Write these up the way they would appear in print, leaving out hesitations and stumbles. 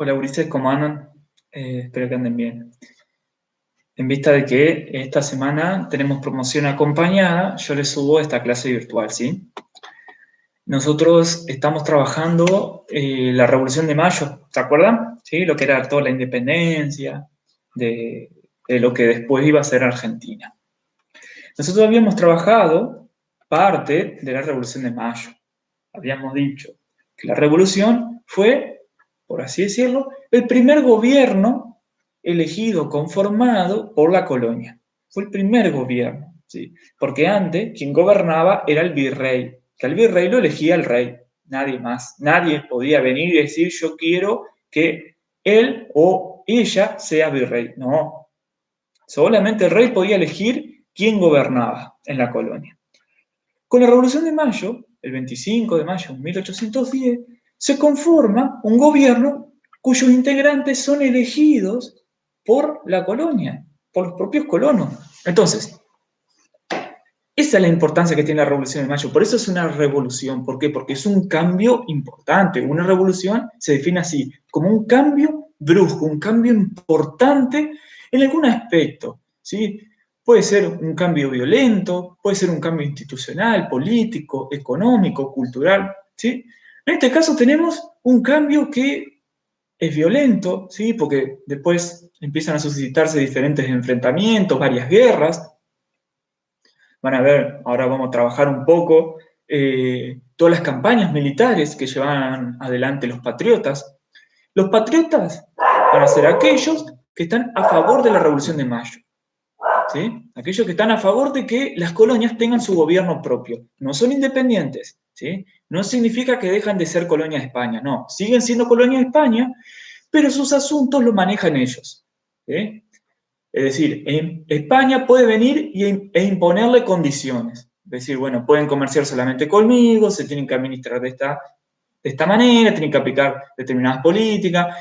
Hola Ulises, ¿cómo andan? Espero que anden bien. En vista de que esta semana tenemos promoción acompañada, yo les subo esta clase virtual, ¿sí? Nosotros estamos trabajando la Revolución de Mayo, ¿se acuerdan? ¿Sí? Lo que era toda la independencia, de lo que después iba a ser Argentina. Nosotros habíamos trabajado parte de la Revolución de Mayo. Habíamos dicho que la revolución fue, por así decirlo, el primer gobierno elegido, conformado por la colonia. Fue el primer gobierno, ¿sí? Porque antes quien gobernaba era el virrey, que al virrey lo elegía el rey, nadie más. Nadie podía venir y decir yo quiero que él o ella sea virrey. No, solamente el rey podía elegir quién gobernaba en la colonia. Con la Revolución de Mayo, el 25 de mayo de 1810, se conforma un gobierno cuyos integrantes son elegidos por la colonia, por los propios colonos. Entonces, esa es la importancia que tiene la Revolución de Mayo. Por eso es una revolución. ¿Por qué? Porque es un cambio importante. Una revolución se define así, como un cambio brusco, un cambio importante en algún aspecto, ¿sí? Puede ser un cambio violento, puede ser un cambio institucional, político, económico, cultural, ¿sí? En este caso tenemos un cambio que es violento, ¿sí? Porque después empiezan a suscitarse diferentes enfrentamientos, varias guerras. Van a ver, ahora vamos a trabajar un poco todas las campañas militares que llevan adelante los patriotas. Los patriotas van a ser aquellos que están a favor de la Revolución de Mayo, ¿sí? Aquellos que están a favor de que las colonias tengan su gobierno propio. No son independientes, ¿sí? No significa que dejan de ser colonia de España, no. Siguen siendo colonia de España, pero sus asuntos los manejan ellos, ¿sí? Es decir, España puede venir e imponerle condiciones. Es decir, bueno, pueden comerciar solamente conmigo, se tienen que administrar de esta manera, tienen que aplicar determinadas políticas,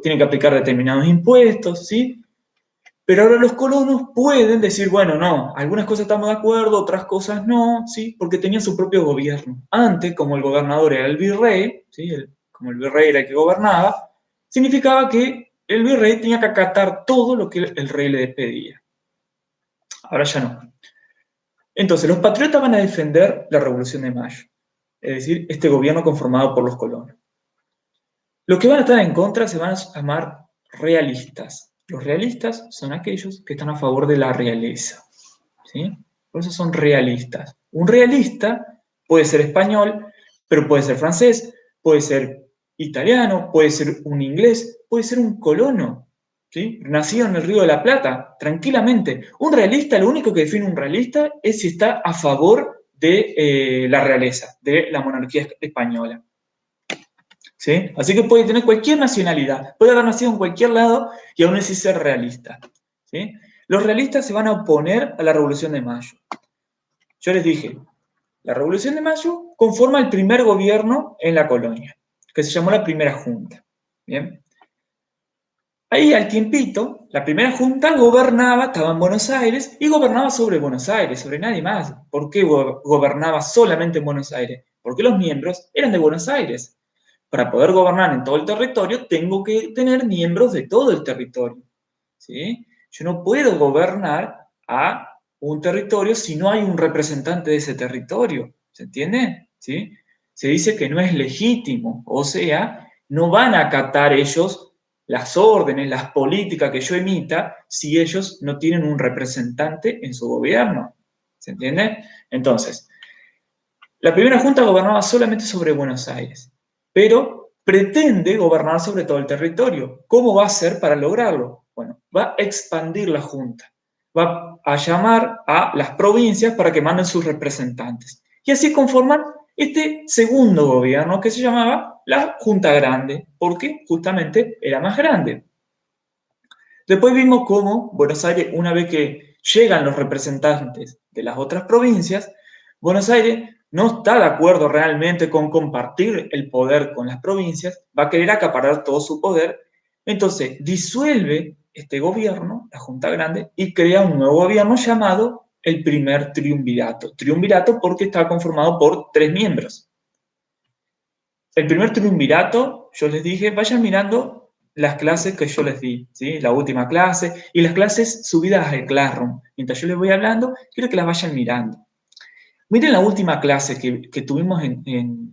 tienen que aplicar determinados impuestos, ¿sí? Pero ahora los colonos pueden decir, bueno, no, algunas cosas estamos de acuerdo, otras cosas no, ¿sí? Porque tenían su propio gobierno. Antes, como el gobernador era el virrey, ¿sí? Como el virrey era el que gobernaba, significaba que el virrey tenía que acatar todo lo que el rey le pedía. Ahora ya no. Entonces, los patriotas van a defender la Revolución de Mayo, es decir, este gobierno conformado por los colonos. Los que van a estar en contra se van a llamar realistas. Los realistas son aquellos que están a favor de la realeza, ¿sí? Por eso son realistas. Un realista puede ser español, pero puede ser francés, puede ser italiano, puede ser un inglés, puede ser un colono, ¿sí? Nacido en el Río de la Plata, tranquilamente. Un realista, lo único que define un realista es si está a favor de la realeza, de la monarquía española. ¿Sí? Así que puede tener cualquier nacionalidad, puede haber nacido en cualquier lado y aún así ser realista, ¿sí? Los realistas se van a oponer a la Revolución de Mayo. Yo les dije, la Revolución de Mayo conforma el primer gobierno en la colonia, que se llamó la Primera Junta. ¿Bien? Ahí al tiempito, la Primera Junta gobernaba, estaba en Buenos Aires, y gobernaba sobre Buenos Aires, sobre nadie más. ¿Por qué gobernaba solamente en Buenos Aires? Porque los miembros eran de Buenos Aires. Para poder gobernar en todo el territorio, tengo que tener miembros de todo el territorio, ¿sí? Yo no puedo gobernar a un territorio si no hay un representante de ese territorio, ¿se entiende? ¿Sí? Se dice que no es legítimo, o sea, no van a acatar ellos las órdenes, las políticas que yo emita si ellos no tienen un representante en su gobierno, ¿se entiende? Entonces, la primera junta gobernaba solamente sobre Buenos Aires, pero pretende gobernar sobre todo el territorio. ¿Cómo va a hacer para lograrlo? Bueno, va a expandir la junta, va a llamar a las provincias para que manden sus representantes. Y así conforman este segundo gobierno que se llamaba la Junta Grande, porque justamente era más grande. Después vimos cómo Buenos Aires, una vez que llegan los representantes de las otras provincias, Buenos Aires no está de acuerdo realmente con compartir el poder con las provincias, va a querer acaparar todo su poder, entonces disuelve este gobierno, la Junta Grande, y crea un nuevo gobierno llamado el primer triunvirato. Triunvirato porque está conformado por 3 miembros. El primer triunvirato, yo les dije, vayan mirando las clases que yo les di, ¿sí? La última clase y las clases subidas al Classroom. Mientras yo les voy hablando, quiero que las vayan mirando. Miren la última clase que tuvimos en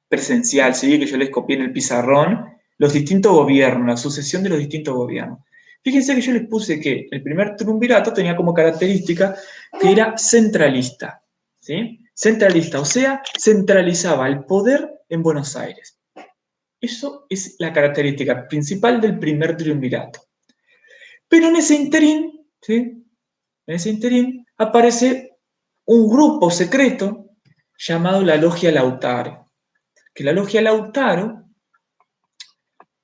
presencial, ¿sí? Que yo les copié en el pizarrón, los distintos gobiernos, la sucesión de los distintos gobiernos. Fíjense que yo les puse que el primer triunvirato tenía como característica que era centralista, ¿sí? Centralista, o sea, centralizaba el poder en Buenos Aires. Eso es la característica principal del primer triunvirato. Pero en ese interín, ¿sí? En ese interín aparece un grupo secreto llamado la Logia Lautaro. Que la Logia Lautaro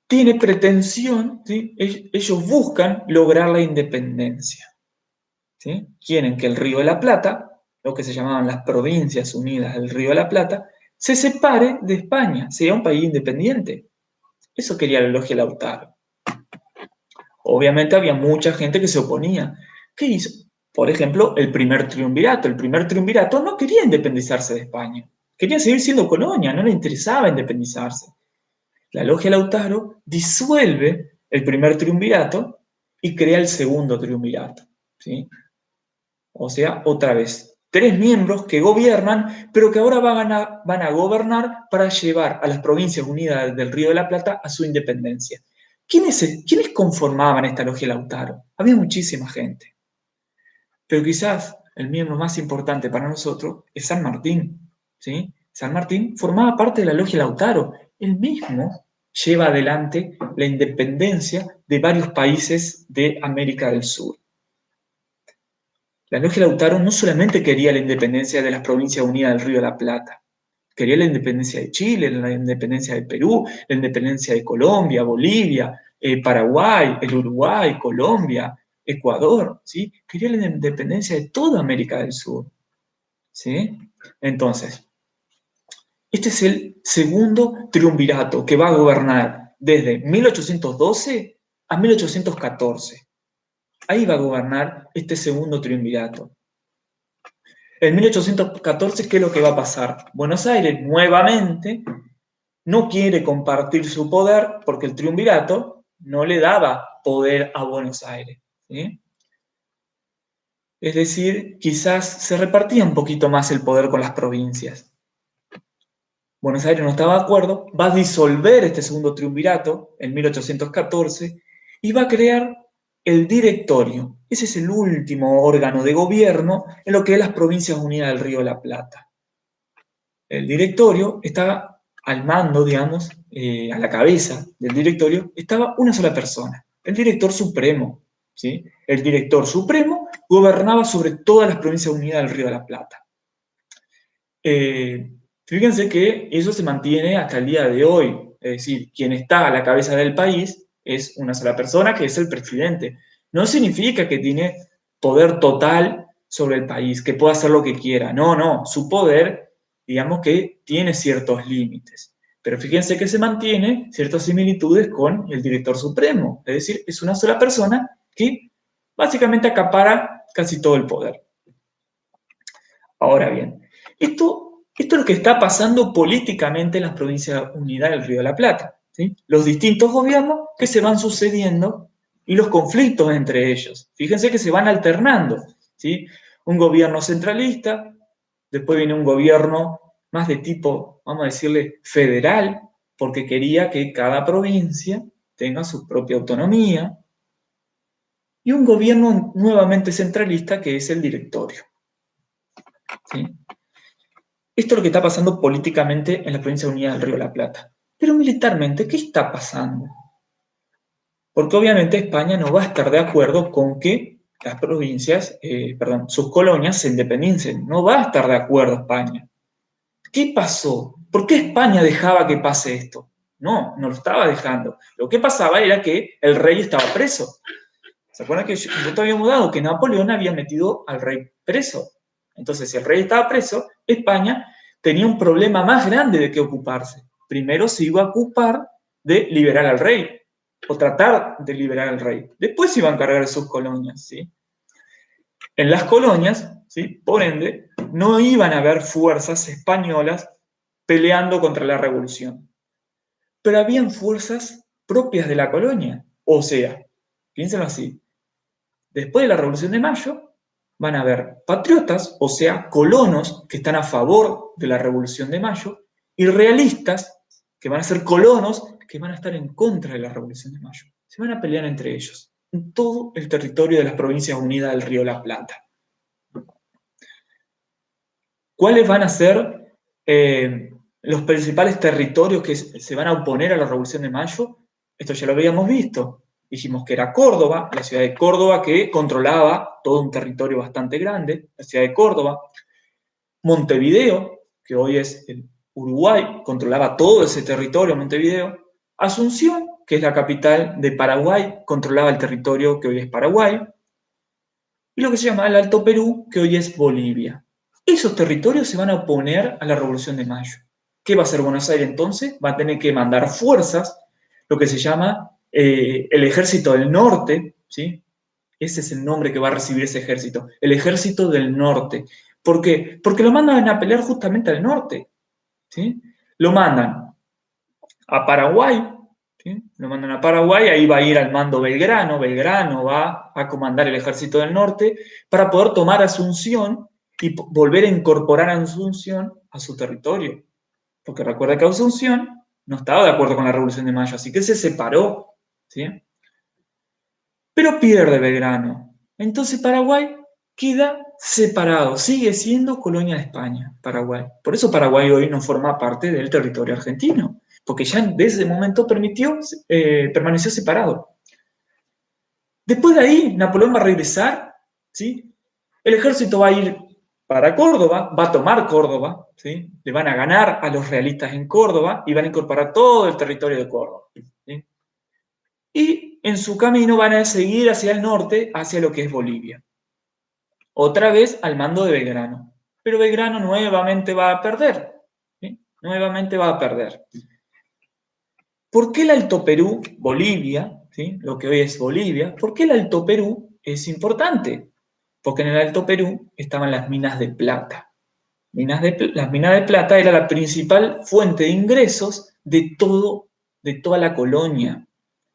tiene pretensión, ¿sí? Ellos buscan lograr la independencia, ¿sí? Quieren que el Río de la Plata, lo que se llamaban las Provincias Unidas del Río de la Plata, se separe de España, sea un país independiente. Eso quería la Logia Lautaro. Obviamente había mucha gente que se oponía. ¿Qué hizo? Por ejemplo, el primer triunvirato. El primer triunvirato no quería independizarse de España. Quería seguir siendo colonia, no le interesaba independizarse. La Logia Lautaro disuelve el primer triunvirato y crea el segundo triunvirato, ¿sí? O sea, otra vez, 3 miembros que gobiernan, pero que ahora van a gobernar para llevar a las Provincias Unidas del Río de la Plata a su independencia. ¿Quiénes conformaban esta Logia Lautaro? Había muchísima gente. Pero quizás el miembro más importante para nosotros es San Martín, ¿sí? San Martín formaba parte de la Logia Lautaro. Él mismo lleva adelante la independencia de varios países de América del Sur. La Logia Lautaro no solamente quería la independencia de las Provincias Unidas del Río de la Plata, quería la independencia de Chile, la independencia de Perú, la independencia de Colombia, Bolivia, Paraguay, el Uruguay, Colombia, Ecuador, ¿sí? Quería la independencia de toda América del Sur, ¿sí? Entonces, este es el segundo triunvirato que va a gobernar desde 1812 a 1814. Ahí va a gobernar este segundo triunvirato. En 1814, ¿qué es lo que va a pasar? Buenos Aires nuevamente no quiere compartir su poder porque el triunvirato no le daba poder a Buenos Aires, ¿sí? Es decir, quizás se repartía un poquito más el poder con las provincias. Buenos Aires no estaba de acuerdo, va a disolver este segundo triunvirato en 1814 y va a crear el directorio. Ese es el último órgano de gobierno en lo que es las Provincias Unidas del Río de la Plata. El directorio estaba al mando, digamos, a la cabeza del directorio, estaba una sola persona, el director supremo, ¿sí? El director supremo gobernaba sobre todas las Provincias Unidas del Río de la Plata. Fíjense que eso se mantiene hasta el día de hoy, es decir, quien está a la cabeza del país es una sola persona, que es el presidente. No significa que tiene poder total sobre el país, que pueda hacer lo que quiera. No, no, su poder, digamos que tiene ciertos límites. Pero fíjense que se mantiene ciertas similitudes con el director supremo, es decir, es una sola persona que básicamente acapara casi todo el poder. Ahora bien, esto es lo que está pasando políticamente en las Provincias Unidas del Río de la Plata, ¿sí? Los distintos gobiernos que se van sucediendo y los conflictos entre ellos. Fíjense que se van alternando, ¿sí? Un gobierno centralista, después viene un gobierno más de tipo, vamos a decirle, federal, porque quería que cada provincia tenga su propia autonomía, y un gobierno nuevamente centralista que es el directorio, ¿sí? Esto es lo que está pasando políticamente en la provincia unida del Río de la Plata. Pero militarmente, ¿qué está pasando? Porque obviamente España no va a estar de acuerdo con que las provincias, sus colonias se independicen. No va a estar de acuerdo España. ¿Qué pasó? ¿Por qué España dejaba que pase esto? No, no lo estaba dejando. Lo que pasaba era que el rey estaba preso. ¿Se acuerdan que yo te había mudado? Que Napoleón había metido al rey preso. Entonces, si el rey estaba preso, España tenía un problema más grande de que ocuparse. Primero se iba a ocupar de liberar al rey, o tratar de liberar al rey. Después se iban a encargar de sus colonias, ¿sí? En las colonias, ¿sí? Por ende, no iban a haber fuerzas españolas peleando contra la revolución. Pero habían fuerzas propias de la colonia. O sea, piénsenlo así, después de la Revolución de Mayo van a haber patriotas, o sea, colonos que están a favor de la Revolución de Mayo, y realistas, que van a ser colonos, que van a estar en contra de la Revolución de Mayo. Se van a pelear entre ellos, en todo el territorio de las Provincias Unidas del Río de la Plata. ¿Cuáles van a ser los principales territorios que se van a oponer a la Revolución de Mayo? Esto ya lo habíamos visto. Dijimos que era Córdoba, la ciudad de Córdoba, que controlaba todo un territorio bastante grande, la ciudad de Córdoba. Montevideo, que hoy es el Uruguay, controlaba todo ese territorio, Montevideo. Asunción, que es la capital de Paraguay, controlaba el territorio que hoy es Paraguay. Y lo que se llama el Alto Perú, que hoy es Bolivia. Esos territorios se van a oponer a la Revolución de Mayo. ¿Qué va a hacer Buenos Aires entonces? Va a tener que mandar fuerzas, lo que se llama el Ejército del Norte, ¿sí? Ese es el nombre que va a recibir ese ejército, el Ejército del Norte. ¿Por qué? Porque lo mandan a pelear justamente al norte, ¿sí? Lo mandan a Paraguay, ¿sí? Lo mandan a Paraguay, ahí va a ir al mando Belgrano, Belgrano va a comandar el Ejército del Norte para poder tomar Asunción y volver a incorporar a Asunción a su territorio. Porque recuerda que Asunción no estaba de acuerdo con la Revolución de Mayo, así que se separó, ¿sí? Pero pierde Belgrano. Entonces Paraguay queda separado, sigue siendo colonia de España, Paraguay. Por eso Paraguay hoy no forma parte del territorio argentino, porque ya desde ese momento permaneció separado. Después de ahí, Napoleón va a regresar, ¿sí? El ejército va a ir para Córdoba, va a tomar Córdoba, ¿sí? Le van a ganar a los realistas en Córdoba y van a incorporar todo el territorio de Córdoba, ¿sí? Y en su camino van a seguir hacia el norte, hacia lo que es Bolivia. Otra vez al mando de Belgrano. Pero Belgrano nuevamente va a perder, ¿sí? Nuevamente va a perder. ¿Por qué el Alto Perú, Bolivia, ¿sí? Lo que hoy es Bolivia, por qué el Alto Perú es importante? Porque en el Alto Perú estaban las minas de plata. Las minas de plata era la principal fuente de ingresos de toda la colonia.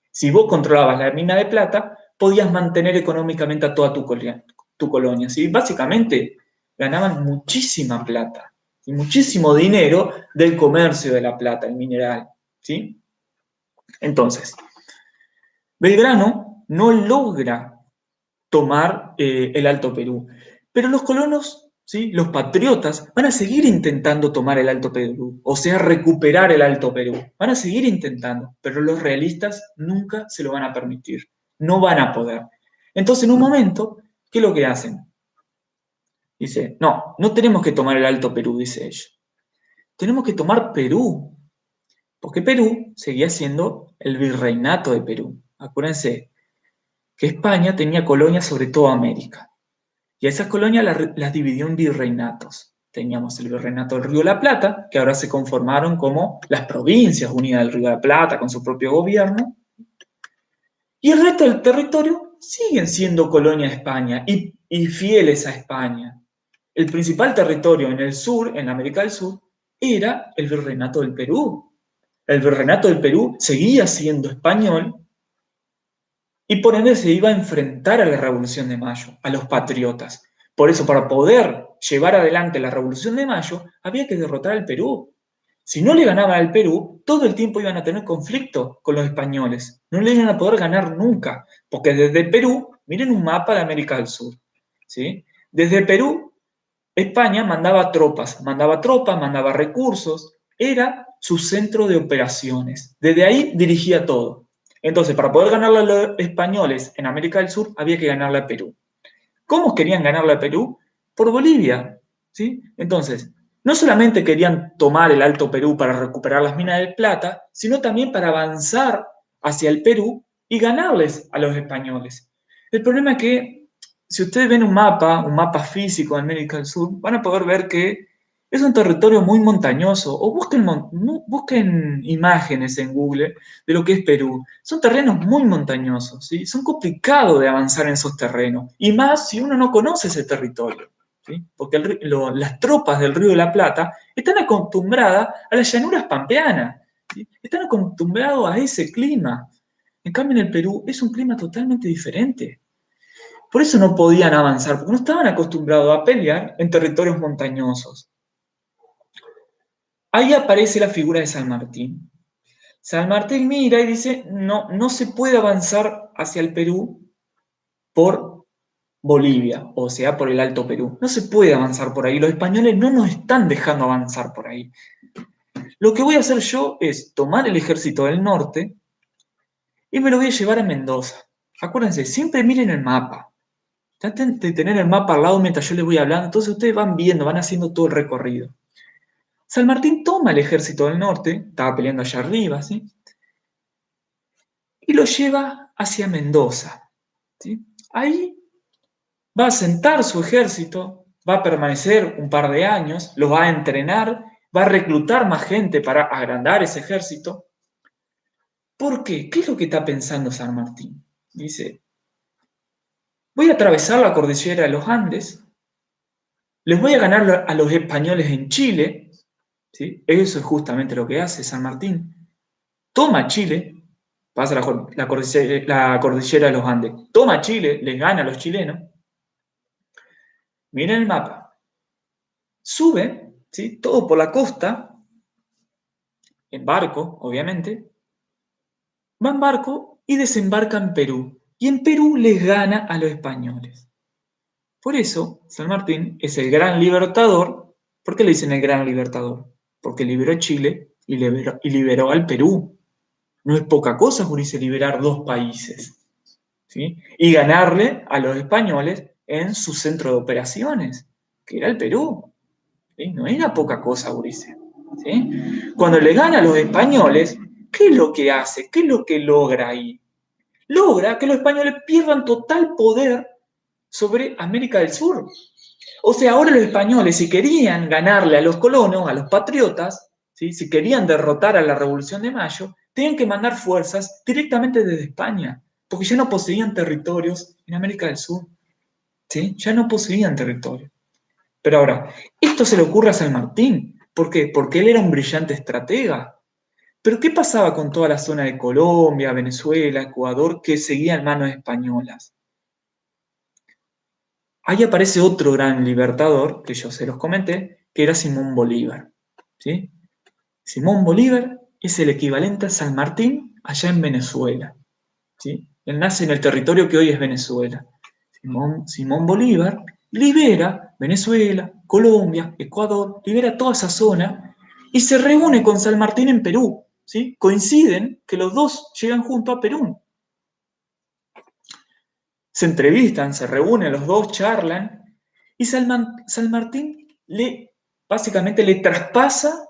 Si vos controlabas la mina de plata, podías mantener económicamente a toda tu colonia. ¿Sí? Básicamente ganaban muchísima plata y muchísimo dinero del comercio de la plata, el mineral. ¿Sí? Entonces, Belgrano no logra tomar el Alto Perú, pero los colonos, ¿sí? Los patriotas, van a seguir intentando tomar el Alto Perú, o sea, recuperar el Alto Perú. Van a seguir intentando, pero los realistas nunca se lo van a permitir. No van a poder. Entonces, en un momento, ¿qué es lo que hacen? Dice, no, no tenemos que tomar el Alto Perú, dice ellos. Tenemos que tomar Perú, porque Perú seguía siendo el virreinato de Perú. Acuérdense que España tenía colonias sobre toda América. Y a esas colonias las dividió en virreinatos. Teníamos el virreinato del Río de la Plata, que ahora se conformaron como las provincias unidas del Río de la Plata, con su propio gobierno. Y el resto del territorio siguen siendo colonia de España y fieles a España. El principal territorio en el sur, en América del Sur, era el virreinato del Perú. El virreinato del Perú seguía siendo español y por ende se iba a enfrentar a la Revolución de Mayo, a los patriotas. Por eso, para poder llevar adelante la Revolución de Mayo, había que derrotar al Perú. Si no le ganaban al Perú, todo el tiempo iban a tener conflicto con los españoles. No le iban a poder ganar nunca, porque desde Perú, miren un mapa de América del Sur, ¿sí? Desde Perú, España mandaba tropas, mandaba recursos, era su centro de operaciones. Desde ahí dirigía todo. Entonces, para poder ganarle a los españoles en América del Sur, había que ganarle a Perú. ¿Cómo querían ganarle a Perú? Por Bolivia, ¿sí? Entonces, no solamente querían tomar el Alto Perú para recuperar las minas de plata, sino también para avanzar hacia el Perú y ganarles a los españoles. El problema es que, si ustedes ven un mapa físico de América del Sur, van a poder ver que es un territorio muy montañoso, o busquen imágenes en Google de lo que es Perú. Son terrenos muy montañosos, ¿sí? Son complicados de avanzar en esos terrenos, y más si uno no conoce ese territorio, ¿sí? Porque las tropas del Río de la Plata están acostumbradas a las llanuras pampeanas. ¿sí? Están acostumbrados a ese clima. En cambio, en el Perú es un clima totalmente diferente. Por eso no podían avanzar, porque no estaban acostumbrados a pelear en territorios montañosos. Ahí aparece la figura de San Martín. San Martín mira y dice, no, no se puede avanzar hacia el Perú por Bolivia, o sea, por el Alto Perú. No se puede avanzar por ahí. Los españoles no nos están dejando avanzar por ahí. Lo que voy a hacer yo es tomar el ejército del norte y me lo voy a llevar a Mendoza. Acuérdense, siempre miren el mapa. Traten de tener el mapa al lado mientras yo les voy hablando. Entonces ustedes van viendo, van haciendo todo el recorrido. San Martín toma el ejército del norte, estaba peleando allá arriba, ¿sí? Y lo lleva hacia Mendoza, ¿sí? Ahí va a sentar su ejército, va a permanecer un par de años, lo va a entrenar, va a reclutar más gente para agrandar ese ejército. ¿Por qué? ¿Qué es lo que está pensando San Martín? Dice, voy a atravesar la cordillera de los Andes, les voy a ganar a los españoles en Chile, ¿sí? Eso es justamente lo que hace San Martín. Toma Chile, pasa la cordillera de los Andes, toma Chile, les gana a los chilenos. Miren el mapa. Sube, ¿sí? Todo por la costa, en barco, obviamente. Va en barco y desembarca en Perú. Y en Perú les gana a los españoles. Por eso, San Martín es el gran libertador. ¿Por qué le dicen el gran libertador? Porque liberó Chile y liberó al Perú. No es poca cosa, Jurice, liberar dos países, ¿sí? Y ganarle a los españoles en su centro de operaciones, que era el Perú. ¿Sí? No era poca cosa, Jurice. ¿Sí? Cuando le gana a los españoles, ¿qué es lo que hace? ¿Qué es lo que logra ahí? Logra que los españoles pierdan total poder sobre América del Sur. O sea, ahora los españoles, si querían ganarle a los colonos, a los patriotas, ¿sí? Si querían derrotar a la Revolución de Mayo, tenían que mandar fuerzas directamente desde España, porque ya no poseían territorios en América del Sur. ¿Sí? Ya no poseían territorios. Pero ahora, esto se le ocurre a San Martín. ¿Por qué? Porque él era un brillante estratega. Pero ¿qué pasaba con toda la zona de Colombia, Venezuela, Ecuador, que seguía en manos españolas? Ahí aparece otro gran libertador, que yo se los comenté, que era Simón Bolívar. ¿Sí? Simón Bolívar es el equivalente a San Martín allá en Venezuela. ¿Sí? Él nace en el territorio que hoy es Venezuela. Simón Bolívar libera Venezuela, Colombia, Ecuador, libera toda esa zona y se reúne con San Martín en Perú. ¿Sí? Coinciden que los dos llegan junto a Perú. Se entrevistan, se reúnen los dos, charlan, y San Martín básicamente le traspasa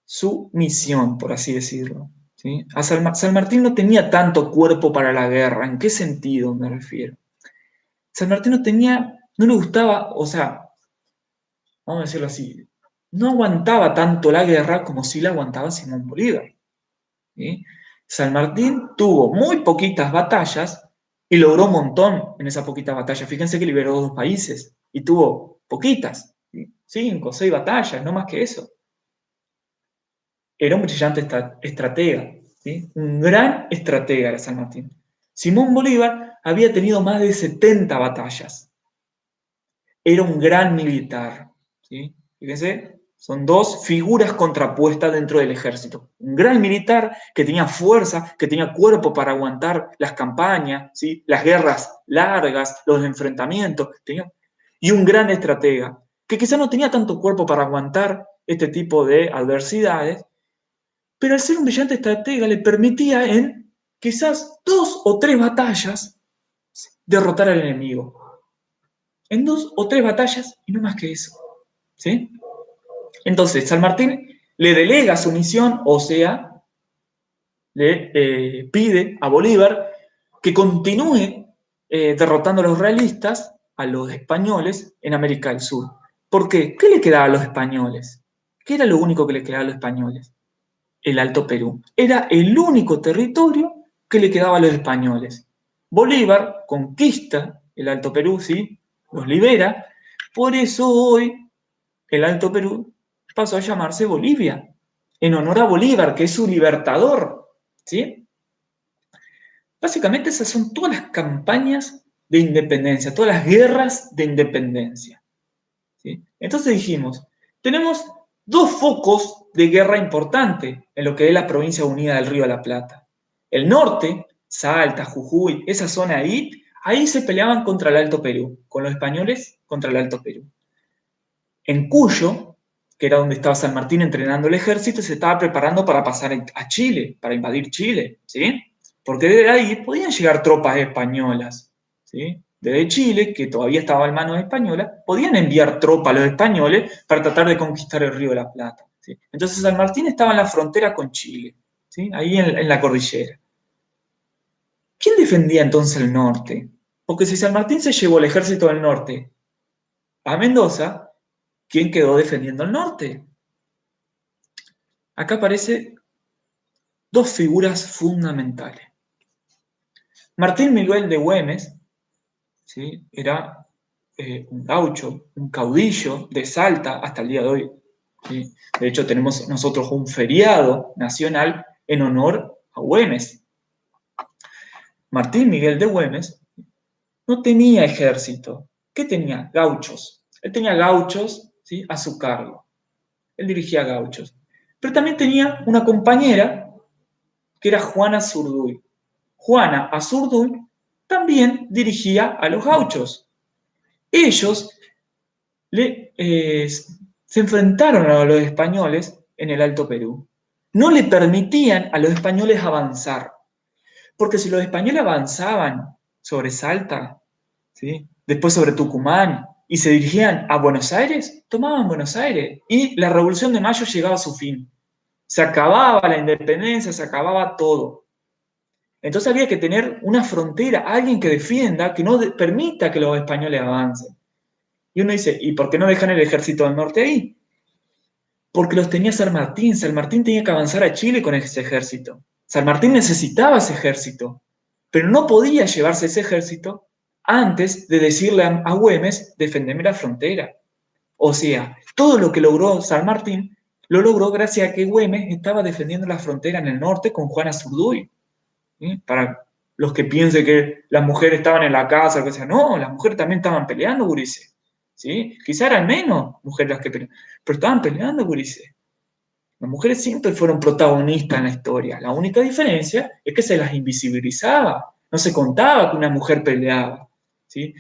su misión, por así decirlo. ¿Sí? A San Martín no tenía tanto cuerpo para la guerra. ¿En qué sentido me refiero? San Martín no le gustaba, o sea, vamos a decirlo así, no aguantaba tanto la guerra como si la aguantaba Simón Bolívar. ¿Sí? San Martín tuvo muy poquitas batallas y logró un montón en esas poquitas batallas. Fíjense que liberó dos países y tuvo poquitas, ¿sí? 5 o 6 batallas, no más que eso. Era un brillante estratega, ¿sí? Un gran estratega era San Martín. Simón Bolívar había tenido más de 70 batallas. Era un gran militar, ¿sí? Fíjense, son dos figuras contrapuestas dentro del ejército. Un gran militar que tenía fuerza, que tenía cuerpo para aguantar las campañas, ¿sí? Las guerras largas, los enfrentamientos. Y un gran estratega, que quizá no tenía tanto cuerpo para aguantar este tipo de adversidades, pero al ser un brillante estratega le permitía en quizás 2 o 3 batallas derrotar al enemigo. En 2 o 3 batallas y no más que eso. ¿Sí? Entonces, San Martín le delega su misión, o sea, le pide a Bolívar que continúe derrotando a los realistas, a los españoles en América del Sur. ¿Por qué? ¿Qué le quedaba a los españoles? ¿Qué era lo único que le quedaba a los españoles? El Alto Perú. Era el único territorio que le quedaba a los españoles. Bolívar conquista el Alto Perú, ¿sí? Los libera. Por eso hoy el Alto Perú pasó a llamarse Bolivia. en honor a Bolívar, que es su libertador, ¿sí? Básicamente esas son todas las campañas de independencia, todas las guerras de independencia, ¿sí? Entonces dijimos, tenemos dos focos de guerra importante en lo que es la provincia unida del Río de la Plata. El norte, Salta, Jujuy, esa zona ahí se peleaban contra el Alto Perú, con los españoles contra el Alto Perú. En Cuyo, que era donde estaba San Martín entrenando el ejército, se estaba preparando para pasar a Chile, para invadir Chile, ¿sí? Porque desde ahí podían llegar tropas españolas, ¿sí? Desde Chile, que todavía estaba en manos españolas, podían enviar tropas a los españoles para tratar de conquistar el Río de la Plata, ¿sí? Entonces San Martín estaba en la frontera con Chile, ¿sí? Ahí en la cordillera. ¿Quién defendía entonces el norte? Porque si San Martín se llevó el ejército del norte a Mendoza, ¿quién quedó defendiendo el norte? Acá aparecen dos figuras fundamentales. Martín Miguel de Güemes, ¿sí? Era un gaucho, un caudillo de Salta hasta el día de hoy, ¿sí? De hecho, tenemos nosotros un feriado nacional en honor a Güemes. Martín Miguel de Güemes no tenía ejército. ¿Qué tenía? Gauchos. Él tenía gauchos, ¿sí? A su cargo. Él dirigía gauchos. Pero también tenía una compañera que era Juana Azurduy. Juana Azurduy también dirigía a los gauchos. Ellos se enfrentaron a los españoles en el Alto Perú. No le permitían a los españoles avanzar, porque si los españoles avanzaban sobre Salta, ¿sí? Después sobre Tucumán, y se dirigían a Buenos Aires, tomaban Buenos Aires, y la Revolución de Mayo llegaba a su fin. Se acababa la independencia, se acababa todo. Entonces había que tener una frontera, alguien que defienda, que no permita que los españoles avancen. Y uno dice, ¿y por qué no dejan el ejército del norte ahí? Porque los tenía San Martín. San Martín tenía que avanzar a Chile con ese ejército. San Martín necesitaba ese ejército, pero no podía llevarse ese ejército antes de decirle a Güemes, defendeme la frontera. O sea, todo lo que logró San Martín, lo logró gracias a que Güemes estaba defendiendo la frontera en el norte con Juana Azurduy. ¿Sí? Para los que piensen que las mujeres estaban en la casa, que sea, no, las mujeres también estaban peleando, gurises. ¿Sí? Quizá eran menos mujeres las que peleaban, pero estaban peleando, gurises. Las mujeres siempre fueron protagonistas en la historia. La única diferencia es que se las invisibilizaba. No se contaba que una mujer peleaba. ¿Sí?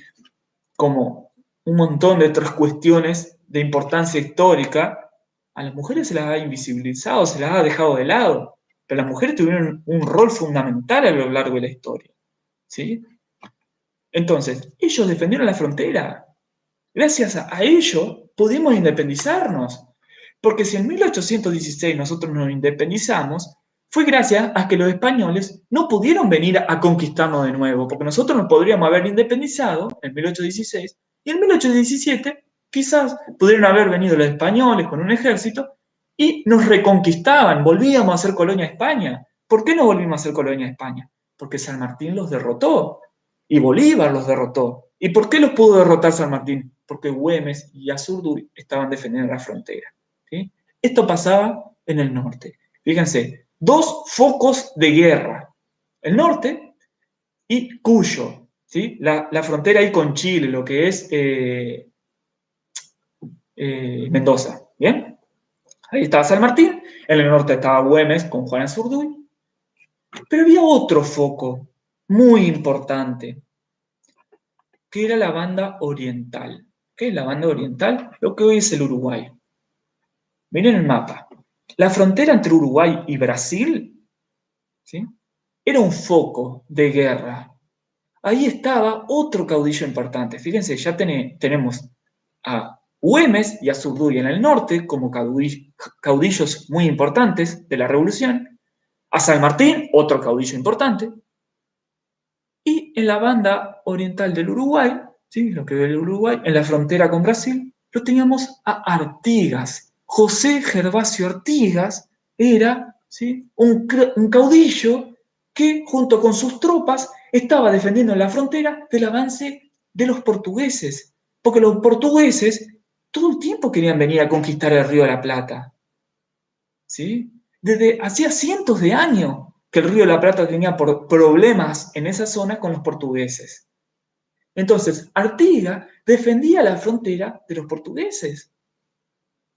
Como un montón de otras cuestiones de importancia histórica, a las mujeres se las ha invisibilizado, se las ha dejado de lado. Pero las mujeres tuvieron un rol fundamental a lo largo de la historia. ¿Sí? Entonces, ellos defendieron la frontera. Gracias a ello pudimos independizarnos. Porque si en 1816 nosotros nos independizamos, fue gracias a que los españoles no pudieron venir a conquistarnos de nuevo, porque nosotros nos podríamos haber independizado en 1816 y en 1817 quizás pudieron haber venido los españoles con un ejército y nos reconquistaban, volvíamos a ser colonia de España. ¿Por qué no volvimos a ser colonia de España? Porque San Martín los derrotó y Bolívar los derrotó. ¿Y por qué los pudo derrotar San Martín? Porque Güemes y Azurduy estaban defendiendo la frontera. ¿Sí? Esto pasaba en el norte. Fíjense, dos focos de guerra. El norte y Cuyo, ¿sí? La frontera ahí con Chile, lo que es Mendoza. ¿Bien? Ahí estaba San Martín, en el norte estaba Güemes con Juan Azurduy, pero había otro foco muy importante, que era la banda oriental. ¿Qué es la banda oriental? Lo que hoy es el Uruguay. Miren el mapa. La frontera entre Uruguay y Brasil, ¿sí? Era un foco de guerra. Ahí estaba otro caudillo importante. Fíjense, ya tenemos a Güemes y a Azurduy en el norte como caudillos muy importantes de la revolución. A San Martín, otro caudillo importante. Y en la banda oriental del Uruguay, ¿sí? Lo que ve el Uruguay, en la frontera con Brasil, lo teníamos a Artigas. José Gervasio Artigas era, ¿sí? un caudillo que junto con sus tropas estaba defendiendo la frontera del avance de los portugueses, porque los portugueses todo el tiempo querían venir a conquistar el Río de la Plata. ¿sí? Desde hacía cientos de años que el Río de la Plata tenía problemas en esa zona con los portugueses. Entonces, Artigas defendía la frontera de los portugueses,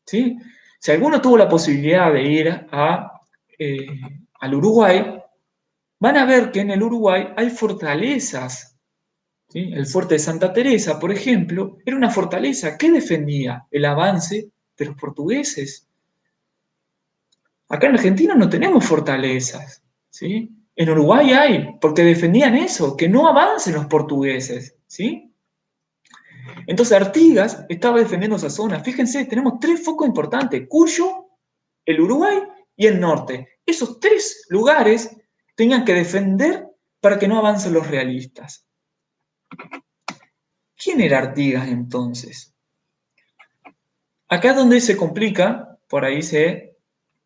¿sí? Si alguno tuvo la posibilidad de ir al Uruguay, van a ver que en el Uruguay hay fortalezas, ¿sí? El fuerte de Santa Teresa, por ejemplo, era una fortaleza que defendía el avance de los portugueses. Acá en Argentina no tenemos fortalezas, ¿sí? En Uruguay hay, porque defendían eso, que no avancen los portugueses, ¿sí? Entonces Artigas estaba defendiendo esa zona. Fíjense, tenemos tres focos importantes: Cuyo, el Uruguay y el norte. Esos tres lugares tenían que defender para que no avancen los realistas. ¿Quién era Artigas entonces? Acá es donde se complica, por ahí se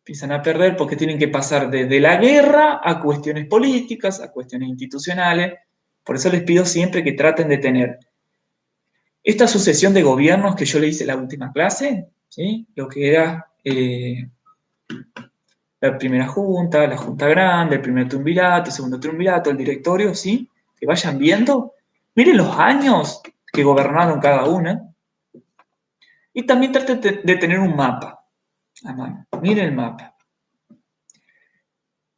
empiezan a perder porque tienen que pasar desde la guerra a cuestiones políticas, a cuestiones institucionales. Por eso les pido siempre que traten de tener esta sucesión de gobiernos que yo le hice en la última clase, ¿sí? Lo que era la primera junta, la junta grande, el primer triunvirato, el segundo triunvirato, el directorio, ¿sí? Que vayan viendo. Miren los años que gobernaron cada una. Y también traten de tener un mapa a mano. Miren el mapa.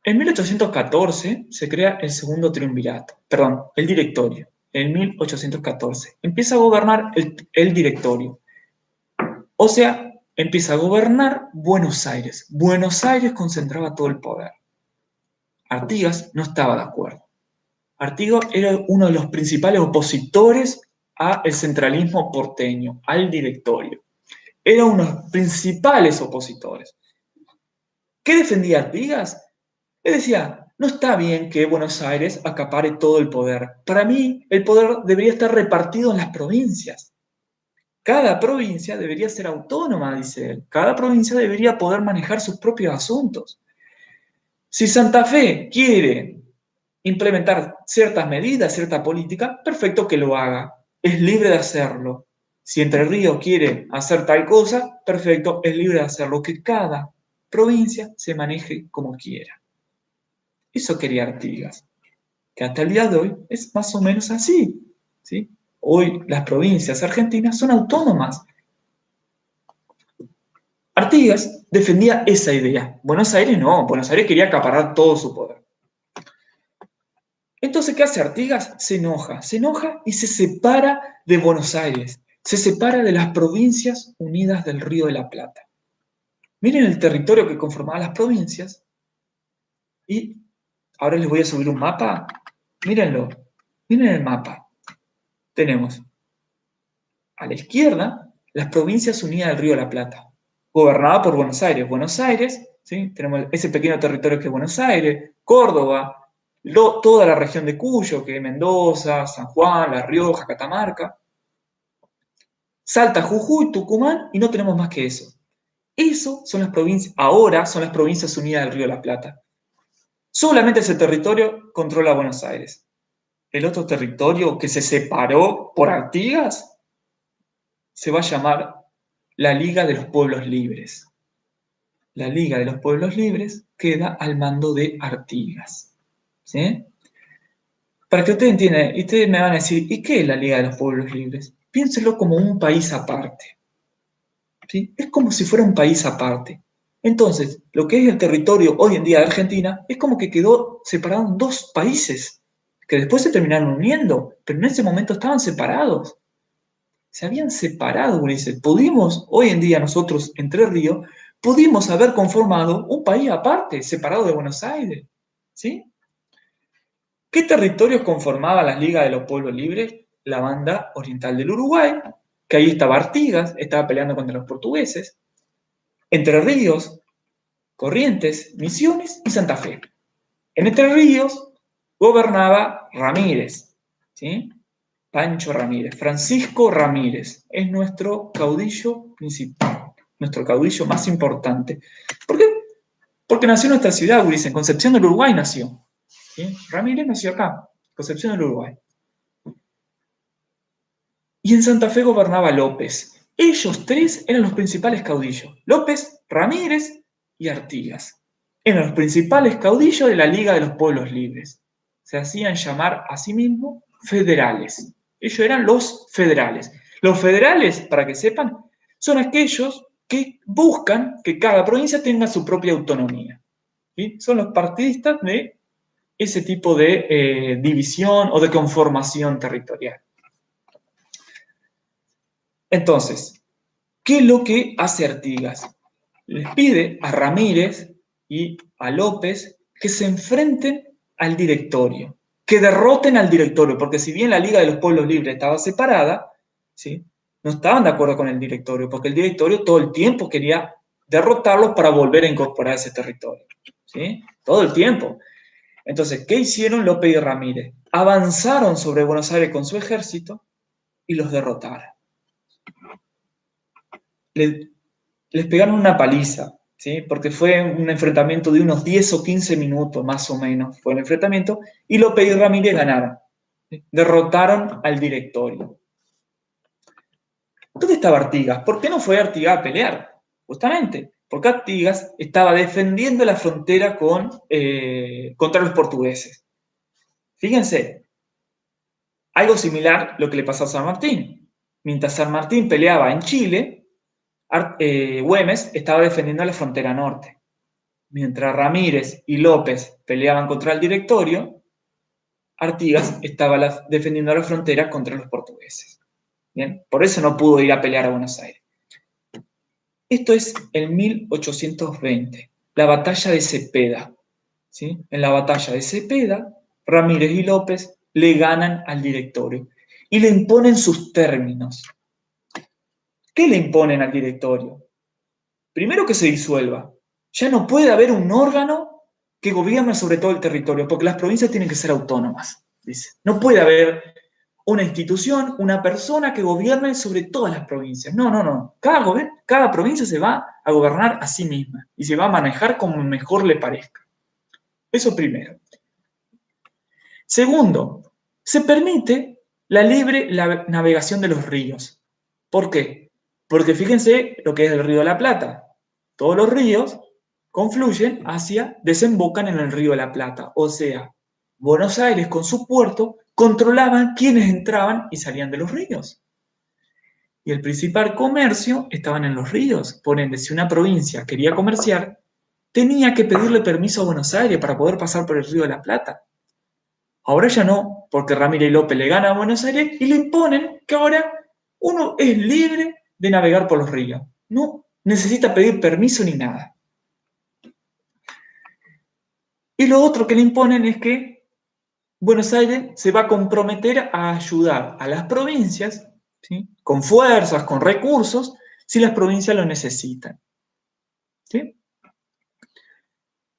En 1814 se crea el segundo triunvirato, perdón, el directorio. En 1814 empieza a gobernar el directorio. O sea, empieza a gobernar Buenos Aires. Buenos Aires concentraba todo el poder. Artigas no estaba de acuerdo. Artigas era uno de los principales opositores al centralismo porteño, al directorio. Era uno de los principales opositores. ¿Qué defendía Artigas? Él decía, no está bien que Buenos Aires acapare todo el poder. Para mí, el poder debería estar repartido en las provincias. Cada provincia debería ser autónoma, dice él. Cada provincia debería poder manejar sus propios asuntos. Si Santa Fe quiere implementar ciertas medidas, cierta política, perfecto que lo haga. Es libre de hacerlo. Si Entre Ríos quiere hacer tal cosa, perfecto, es libre de hacerlo. Que cada provincia se maneje como quiera. Eso quería Artigas, que hasta el día de hoy es más o menos así, ¿sí? Hoy las provincias argentinas son autónomas. Artigas defendía esa idea. Buenos Aires no, Buenos Aires quería acaparar todo su poder. Entonces, ¿qué hace Artigas? Se enoja y se separa de Buenos Aires, se separa de las provincias unidas del Río de la Plata. Miren el territorio que conformaba las provincias y ahora les voy a subir un mapa. Mírenlo, miren el mapa. Tenemos a la izquierda las provincias unidas del Río de la Plata, gobernada por Buenos Aires. Buenos Aires, ¿sí? Tenemos ese pequeño territorio que es Buenos Aires, Córdoba, toda la región de Cuyo, que es Mendoza, San Juan, La Rioja, Catamarca, Salta, Jujuy, Tucumán, y no tenemos más que eso. Eso son las provincias, ahora son las provincias unidas del Río de la Plata. Solamente ese territorio controla Buenos Aires. El otro territorio que se separó por Artigas se va a llamar la Liga de los Pueblos Libres. La Liga de los Pueblos Libres queda al mando de Artigas. ¿Sí? Para que ustedes entiendan, y ustedes me van a decir, ¿y qué es la Liga de los Pueblos Libres? Piénsenlo como un país aparte. ¿Sí? Es como si fuera un país aparte. Entonces, lo que es el territorio hoy en día de Argentina es como que quedó separado en dos países, que después se terminaron uniendo, pero en ese momento estaban separados. Se habían separado, Ulises. Pudimos, hoy en día nosotros, Entre Ríos, pudimos haber conformado un país aparte, separado de Buenos Aires. ¿Sí? ¿Qué territorios conformaban las Ligas de los Pueblos Libres? La banda oriental del Uruguay, que ahí estaba Artigas, estaba peleando contra los portugueses. Entre Ríos, Corrientes, Misiones y Santa Fe. En Entre Ríos gobernaba Ramírez, ¿sí? Pancho Ramírez, Francisco Ramírez, es nuestro caudillo principal, nuestro caudillo más importante. ¿Por qué? Porque nació en nuestra ciudad, Ulises, en Concepción del Uruguay nació. ¿Sí? Ramírez nació acá, Concepción del Uruguay. Y en Santa Fe gobernaba López. Ellos tres eran los principales caudillos. López, Ramírez y Artigas. Eran los principales caudillos de la Liga de los Pueblos Libres. Se hacían llamar a sí mismos federales. Ellos eran los federales. Los federales, para que sepan, son aquellos que buscan que cada provincia tenga su propia autonomía. ¿Sí? Son los partidistas de ese tipo de división o de conformación territorial. Entonces, ¿qué es lo que hace Artigas? Les pide a Ramírez y a López que se enfrenten al directorio, que derroten al directorio, porque si bien la Liga de los Pueblos Libres estaba separada, ¿sí?, no estaban de acuerdo con el directorio, porque el directorio todo el tiempo quería derrotarlos para volver a incorporar ese territorio, ¿sí? Todo el tiempo. Entonces, ¿qué hicieron López y Ramírez? Avanzaron sobre Buenos Aires con su ejército y los derrotaron. Les pegaron una paliza, ¿sí? Porque fue un enfrentamiento de unos 10 o 15 minutos, más o menos, fue el enfrentamiento, y López y Ramírez ganaron. ¿Sí? Derrotaron al directorio. ¿Dónde estaba Artigas? ¿Por qué no fue Artigas a pelear? Justamente, porque Artigas estaba defendiendo la frontera contra los portugueses. Fíjense, algo similar lo que le pasó a San Martín. Mientras San Martín peleaba en Chile, Güemes estaba defendiendo la frontera norte. Mientras Ramírez y López peleaban contra el directorio, Artigas estaba defendiendo la frontera contra los portugueses. ¿Bien? Por eso no pudo ir a pelear a Buenos Aires. Esto es en 1820, la batalla de Cepeda. ¿Sí? En la batalla de Cepeda, Ramírez y López le ganan al directorio y le imponen sus términos. ¿Qué le imponen al directorio? Primero, que se disuelva. Ya no puede haber un órgano que gobierne sobre todo el territorio, porque las provincias tienen que ser autónomas, dice. No puede haber una institución, una persona que gobierne sobre todas las provincias. No, no, no. Cada provincia se va a gobernar a sí misma y se va a manejar como mejor le parezca. Eso primero. Segundo, se permite la libre navegación de los ríos. ¿Por qué? Porque fíjense lo que es el Río de la Plata. Todos los ríos confluyen desembocan en el Río de la Plata. O sea, Buenos Aires con su puerto controlaban quiénes entraban y salían de los ríos. Y el principal comercio estaban en los ríos. Por ende, si una provincia quería comerciar, tenía que pedirle permiso a Buenos Aires para poder pasar por el Río de la Plata. Ahora ya no, porque Ramírez y López le ganan a Buenos Aires y le imponen que ahora uno es libre de navegar por los ríos. No necesita pedir permiso ni nada. Y lo otro que le imponen es que Buenos Aires se va a comprometer a ayudar a las provincias, ¿sí?, con fuerzas, con recursos, si las provincias lo necesitan. ¿Sí?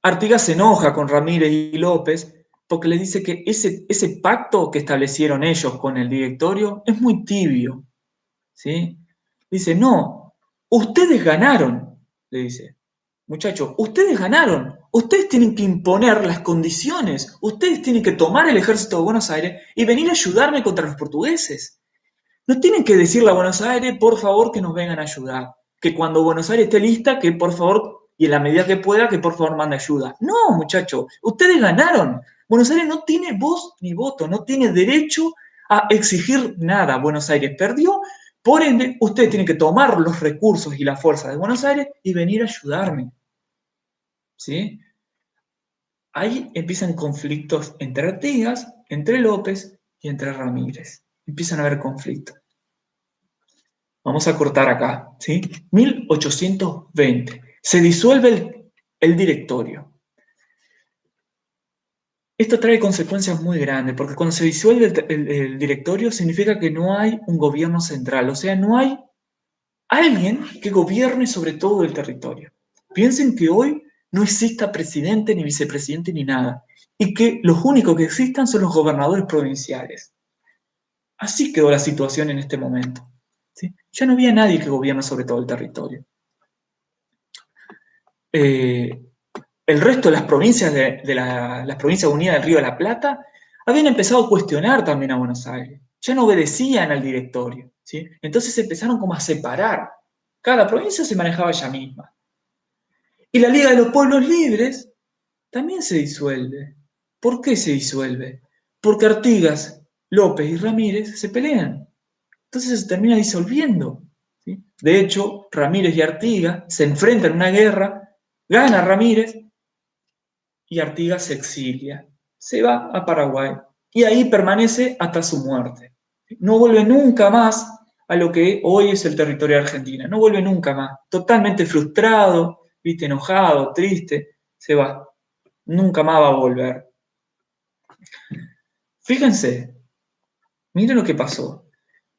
Artigas se enoja con Ramírez y López porque les dice que ese pacto que establecieron ellos con el directorio es muy tibio. ¿Sí? Dice, no, ustedes ganaron, le dice. Muchachos, ustedes ganaron. Ustedes tienen que imponer las condiciones. Ustedes tienen que tomar el ejército de Buenos Aires y venir a ayudarme contra los portugueses. No tienen que decirle a Buenos Aires, por favor, que nos vengan a ayudar. Que cuando Buenos Aires esté lista, que por favor, y en la medida que pueda, que por favor mande ayuda. No, muchachos, ustedes ganaron. Buenos Aires no tiene voz ni voto, no tiene derecho a exigir nada. Buenos Aires perdió, por ende, ustedes tienen que tomar los recursos y la fuerza de Buenos Aires y venir a ayudarme. ¿Sí? Ahí empiezan conflictos entre Artigas, entre López y entre Ramírez. Empiezan a haber conflictos. Vamos a cortar acá, ¿sí? 1820. Se disuelve el directorio. Esto trae consecuencias muy grandes, porque cuando se disuelve el directorio significa que no hay un gobierno central, o sea, no hay alguien que gobierne sobre todo el territorio. Piensen que hoy no exista presidente, ni vicepresidente, ni nada, y que los únicos que existan son los gobernadores provinciales. Así quedó la situación en este momento. ¿Sí? Ya no había nadie que gobierne sobre todo el territorio. El resto de las provincias las provincias unidas del Río de la Plata habían empezado a cuestionar también a Buenos Aires. Ya no obedecían al directorio. ¿Sí? Entonces se empezaron como a separar. Cada provincia se manejaba ella misma. Y la Liga de los Pueblos Libres también se disuelve. ¿Por qué se disuelve? Porque Artigas, López y Ramírez se pelean. Entonces se termina disolviendo. ¿Sí? De hecho, Ramírez y Artigas se enfrentan en una guerra, gana Ramírez y Artigas se exilia. Se va a Paraguay y ahí permanece hasta su muerte. No vuelve nunca más a lo que hoy es el territorio de Argentina. No vuelve nunca más. Totalmente frustrado, ¿viste? Enojado, triste, se va. Nunca más va a volver. Fíjense, miren lo que pasó.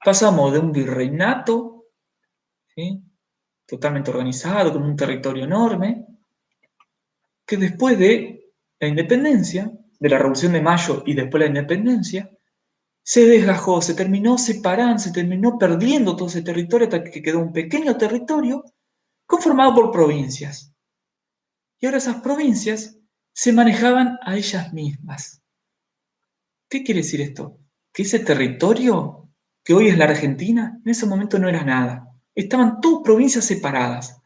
Pasamos de un virreinato, ¿sí? Totalmente organizado, con un territorio enorme, que después de la independencia, de la Revolución de Mayo y después la independencia, se desgajó, se terminó separando, se terminó perdiendo todo ese territorio hasta que quedó un pequeño territorio conformado por provincias. Y ahora esas provincias se manejaban a ellas mismas. ¿Qué quiere decir esto? Que ese territorio que hoy es la Argentina, en ese momento no era nada. Estaban todas provincias separadas,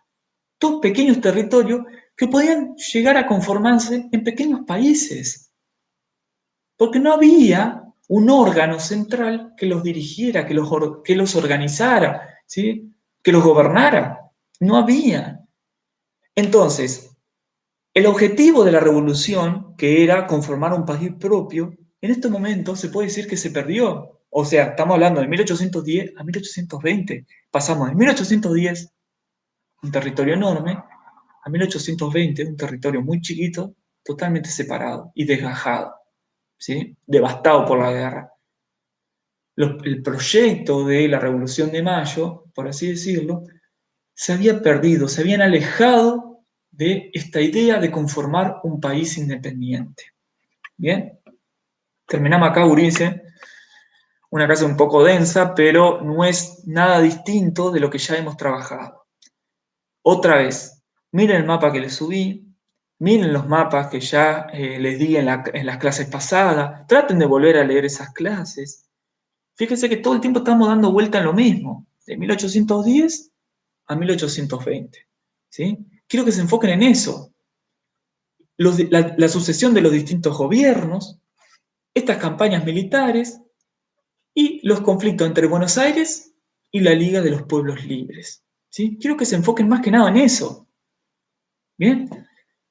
todos pequeños territorios que podían llegar a conformarse en pequeños países. Porque no había un órgano central que los dirigiera, que los organizara, ¿sí? Que los gobernara. No había. Entonces, el objetivo de la revolución, que era conformar un país propio, en este momento se puede decir que se perdió. O sea, estamos hablando de 1810 a 1820. Pasamos de 1810, un territorio enorme, a 1820, un territorio muy chiquito, totalmente separado y desgajado, ¿sí? Devastado por la guerra. El proyecto de la Revolución de Mayo, por así decirlo, se había perdido, se habían alejado de esta idea de conformar un país independiente. Bien, terminamos acá, Ulises. Una clase un poco densa, pero no es nada distinto de lo que ya hemos trabajado. Otra vez, miren el mapa que les subí, miren los mapas que ya les di en las clases pasadas, traten de volver a leer esas clases. Fíjense que todo el tiempo estamos dando vuelta en lo mismo, de 1810 a 1820. ¿Sí? Quiero que se enfoquen en eso. La sucesión de los distintos gobiernos, estas campañas militares y los conflictos entre Buenos Aires y la Liga de los Pueblos Libres. ¿Sí? Quiero que se enfoquen más que nada en eso. ¿Bien?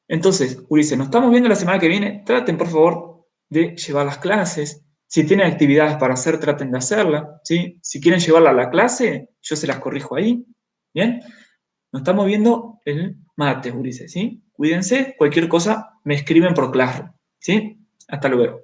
Entonces, Ulises, nos estamos viendo la semana que viene. Traten, por favor, de llevar las clases. Si tienen actividades para hacer, traten de hacerlas. ¿Sí? Si quieren llevarla a la clase, yo se las corrijo ahí. ¿Bien? Nos estamos viendo el martes, Ulises. ¿Sí? Cuídense. Cualquier cosa me escriben por Classroom. ¿Sí? Hasta luego.